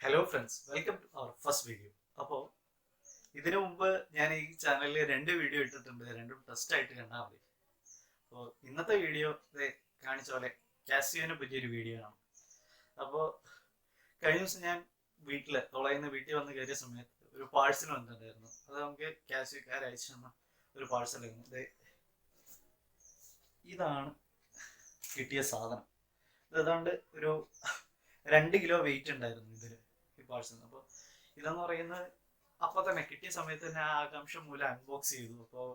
Hello friends, welcome to our first video. അപ്പോൾ ഇതിനു മുമ്പ് ഞാൻ ഈ ചാനലിൽ 2 വീഡിയോ ഇട്ടിട്ടുണ്ട്. രണ്ടും ടെസ്റ്റ് ആയിട്ട് കണ്ടാൽ മതി. അപ്പോൾ ഇന്നത്തെ വീഡിയോ കാണിച്ച പോലെ കാസിയോനെ പറ്റിയൊരു വീഡിയോ ആണ്. അപ്പോൾ കഴിഞ്ഞ ദിവസം ഞാൻ വീട്ടിൽ വന്ന് കയറിയ സമയത്ത് ഒരു പാഴ്സൽ വന്നിട്ടുണ്ടായിരുന്നു. അത് നമുക്ക് കാസിയോക്കാർ അയച്ചു തന്ന ഒരു പാഴ്സലായിരുന്നു. ഇതാണ് കിട്ടിയ സാധനം. ഏതാണ്ട് ഒരു 2 കിലോ വെയിറ്റ് ഉണ്ടായിരുന്നു ഇതിൽ, ഈ പാഴ്സൽ. അപ്പോൾ ഇതെന്ന് പറയുന്നത് അപ്പോൾ തന്നെ കിട്ടിയ സമയത്ത് തന്നെ ആ ആകാംക്ഷ മൂലം അൺബോക്സ് ചെയ്തു. അപ്പോൾ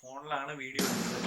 ഫോണിലാണ് വീഡിയോ എടുത്തത്.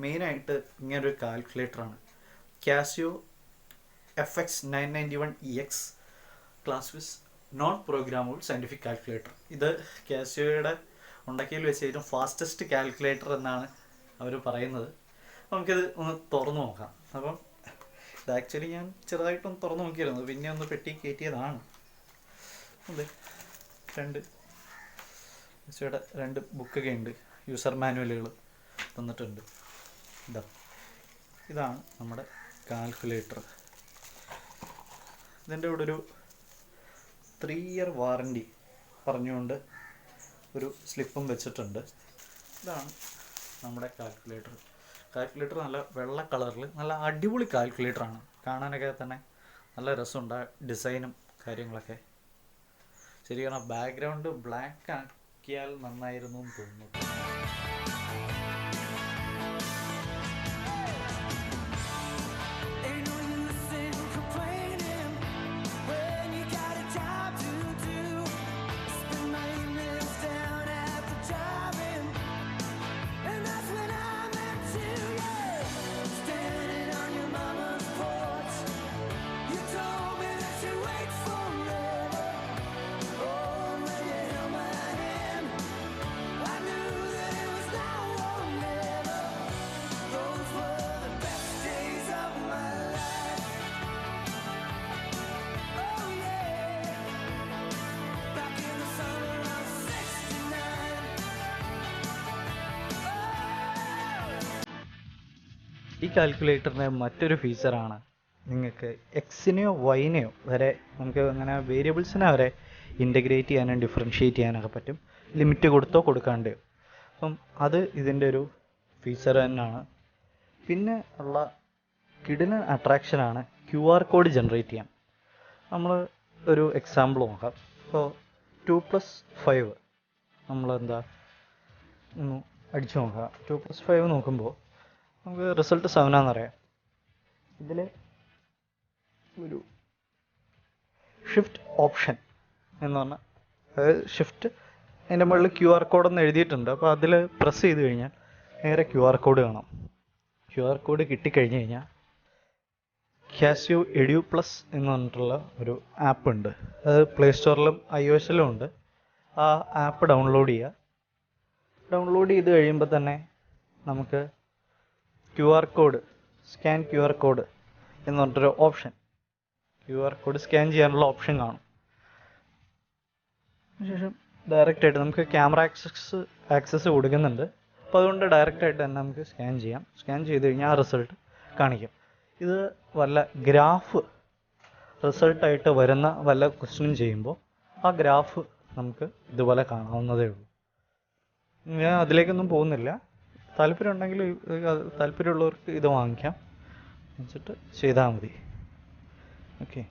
മെയിനായിട്ട് ഇങ്ങനൊരു കാൽക്കുലേറ്ററാണ്, കാസിയോ FX991EX ക്ലാസ് വിസ് നോൺ പ്രോഗ്രാമബിൾ സയൻറ്റിഫിക് കാൽക്കുലേറ്റർ. ഇത് കാസിയോയുടെ ഉണ്ടാക്കിയതിൽ വെച്ച് ഏറ്റവും ഫാസ്റ്റസ്റ്റ് കാൽക്കുലേറ്റർ എന്നാണ് അവർ പറയുന്നത്. നമുക്കിത് ഒന്ന് തുറന്നു നോക്കാം. അപ്പം ഇത് ആക്ച്വലി ഞാൻ ചെറുതായിട്ടൊന്ന് തുറന്നു നോക്കിയിരുന്നു, പിന്നെ ഒന്ന് പെട്ടി കയറ്റിയതാണ്. അതെ, കാസിയോയുടെ 2 ബുക്കൊക്കെ ഉണ്ട്, യൂസർ മാനുവലുകൾ തന്നിട്ടുണ്ട്. ഇതാണ് നമ്മുടെ കാൽക്കുലേറ്റർ. ഇതിൻ്റെ കൂടെ ഒരു 3 ഇയർ വാറൻറ്റി പറഞ്ഞുകൊണ്ട് ഒരു സ്ലിപ്പും വെച്ചിട്ടുണ്ട്. ഇതാണ് നമ്മുടെ കാൽക്കുലേറ്റർ നല്ല വെള്ള കളറിൽ നല്ല അടിപൊളി കാൽക്കുലേറ്ററാണ്. കാണാനൊക്കെ തന്നെ നല്ല രസമുണ്ട്, ഡിസൈനും കാര്യങ്ങളൊക്കെ. ശരിയാണ്, ബാക്ക്ഗ്രൗണ്ട് ബ്ലാക്ക് ആക്കിയാൽ നന്നായിരുന്നു എന്ന് തോന്നുന്നു. ഈ കാൽക്കുലേറ്ററിൻ്റെ മറ്റൊരു ഫീച്ചറാണ്, നിങ്ങൾക്ക് എക്സിനെയോ വൈനെയോ വരെ നമുക്ക് അങ്ങനെ വേരിയബിൾസിനെ വരെ ഇൻ്റഗ്രേറ്റ് ചെയ്യാനും ഡിഫറൻഷ്യേറ്റ് ചെയ്യാനൊക്കെ പറ്റും, ലിമിറ്റ് കൊടുത്തോ കൊടുക്കാണ്ടോ. അപ്പം അത് ഇതിൻ്റെ ഒരു ഫീച്ചർ തന്നെയാണ്. പിന്നെ ഉള്ള കിടിലൻ അട്രാക്ഷനാണ് QR കോഡ് ജനറേറ്റ് ചെയ്യാൻ. നമ്മൾ ഒരു എക്സാമ്പിൾ നോക്കാം. ഇപ്പോൾ 2+5 നമ്മളെന്താ ഒന്ന് അടിച്ചു നോക്കാം. 2+5 നോക്കുമ്പോൾ നമുക്ക് റിസൾട്ട് 7 ആണെന്നറിയാം. ഇതിൽ ഒരു ഷിഫ്റ്റ് ഓപ്ഷൻ എന്ന് പറഞ്ഞാൽ, അതായത് ഷിഫ്റ്റ് അതിൻ്റെ മുകളിൽ QR കോഡെന്ന് എഴുതിയിട്ടുണ്ട്. അപ്പോൾ അതിൽ പ്രസ് ചെയ്ത് കഴിഞ്ഞാൽ നേരെ QR കോഡ് കാണാം. QR കോഡ് കിട്ടിക്കഴിഞ്ഞ് കഴിഞ്ഞാൽ കാസിയോ എഡ്യൂ പ്ലസ് എന്ന് പറഞ്ഞിട്ടുള്ള ഒരു ആപ്പ് ഉണ്ട്. അത് പ്ലേ സ്റ്റോറിലും iOS-ലും ഉണ്ട്. ആ ആപ്പ് ഡൗൺലോഡ് ചെയ്യുക. ഡൗൺലോഡ് ചെയ്ത് കഴിയുമ്പോൾ തന്നെ നമുക്ക് സ്കാൻ QR കോഡ് എന്ന് പറഞ്ഞിട്ടൊരു ഓപ്ഷൻ, QR കോഡ് സ്കാൻ ചെയ്യാനുള്ള ഓപ്ഷൻ കാണും. അതിനുശേഷം ഡയറക്റ്റായിട്ട് നമുക്ക് ക്യാമറ ആക്സസ് കൊടുക്കുന്നുണ്ട്. അപ്പോൾ അതുകൊണ്ട് ഡയറക്റ്റായിട്ട് തന്നെ നമുക്ക് സ്കാൻ ചെയ്യാം. സ്കാൻ ചെയ്ത് കഴിഞ്ഞാൽ ആ റിസൾട്ട് കാണിക്കും. ഇത് വല്ല ഗ്രാഫ് റിസൾട്ടായിട്ട് വരുന്ന വല്ല ക്വസ്റ്റ്യനും ചെയ്യുമ്പോൾ ആ ഗ്രാഫ് നമുക്ക് ഇതുപോലെ കാണാവുന്നതേ ഉള്ളൂ. ഞാൻ അതിലേക്കൊന്നും പോകുന്നില്ല. താല്പര്യം ഉണ്ടെങ്കിൽ താല്പര്യമുള്ളവർക്ക് ഇത് വാങ്ങിക്കാം, വെച്ചിട്ട് ചെയ്താൽ മതി. ഓക്കെ.